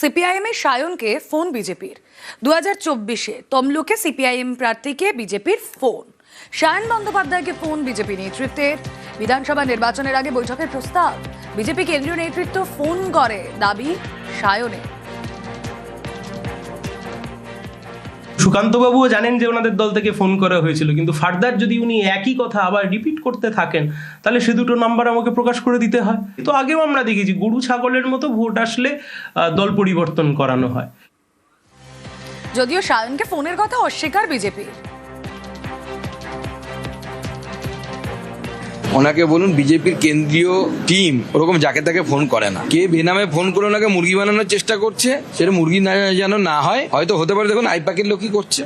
CPIM এর সায়নকে phone বিজেপির 2024-এ তমলুকে CPIM প্রার্থীকে বিজেপির ফোন। সায়ন বন্দ্যোপাধ্যায়কে ফোন বিজেপি নেতৃত্বের। বিধানসভা নির্বাচনের আগে বৈঠকের প্রস্তাব। বিজেপি কেন্দ্রীয় নেতৃত্ব ফোন করে, দাবি সায়নের। সুকান্তবাবুও জানেন যে ওনাদের দল থেকে ফোন করা হয়েছিল, কিন্তু ফার্দার যদি উনি একই কথা আবার রিপিট করতে থাকেন তাহলে সে দুটো নাম্বার আমাকে প্রকাশ করে দিতে হয়। তো আগেও আমরা দেখেছি গরু ছাগলের মতো ভোট আসলে দল পরিবর্তন করানো হয়। যদিও সায়নকে ফোনের কথা অস্বীকার বিজেপি। ওনাকে বলুন বিজেপির কেন্দ্রীয় টিম ওরকম যাকে তাকে ফোন করে না। কে বেনামে ফোন করে ওনাকে মুরগি বানানোর চেষ্টা করছে, সেটা মুরগি না যেন না হয়, হয়তো হতে পারে। দেখুন আইপাকের লোকই করছে।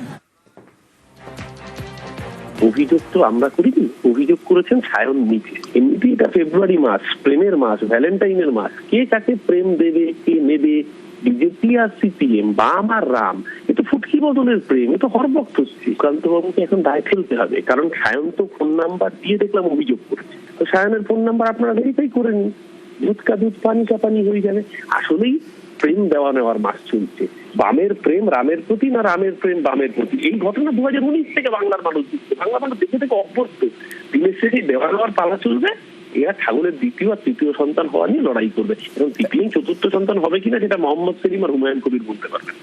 অভিযোগ তো আমরা করিনি, অভিযোগ করেছেন সায়ন নিজে। এমনিতে এটা ফেব্রুয়ারি মাস, প্রেমের মাস, ভ্যালেন্টাইনের মাস। কে কাকে প্রেম দেবে, কে নেবে? বিজেপি আর সিপিএম, বাম আর রাম, এ তো ফুটকি বদলের প্রেম, এ তো হরভক্ত। সুকান্ত বাবুকে এখন দায় ফেলতে হবে, কারণ সায়ন তো ফোন নাম্বার দিয়ে দেখলাম অভিযোগ করেছে। তো সায়নের ফোন নাম্বার আপনারা ভেরিফাই করে নিন, দুধ কা দুধ পানি কা পানি হয়ে যাবে। আসলেই প্রেম দেওয়া নেওয়ার মাস চলছে। বামের প্রেম রামের প্রতি, না রামের প্রেম বামের প্রতি। এই ঘটনা 2019 থেকে বাংলার মানুষ দিচ্ছে, বাংলা মানুষ দেখে থেকে অভ্যস্ত। দিনের শেষে দেওয়া নেওয়ার পালা চলবে। এরা ছাগলের দ্বিতীয় আর তৃতীয় সন্তান হওয়া নিয়ে লড়াই করবে। এবং সিপিএম চতুর্থ সন্তান হবে কিনা সেটা মোহাম্মদ সেলিম আর হুমায়ুন কবির বলতে পারবেন।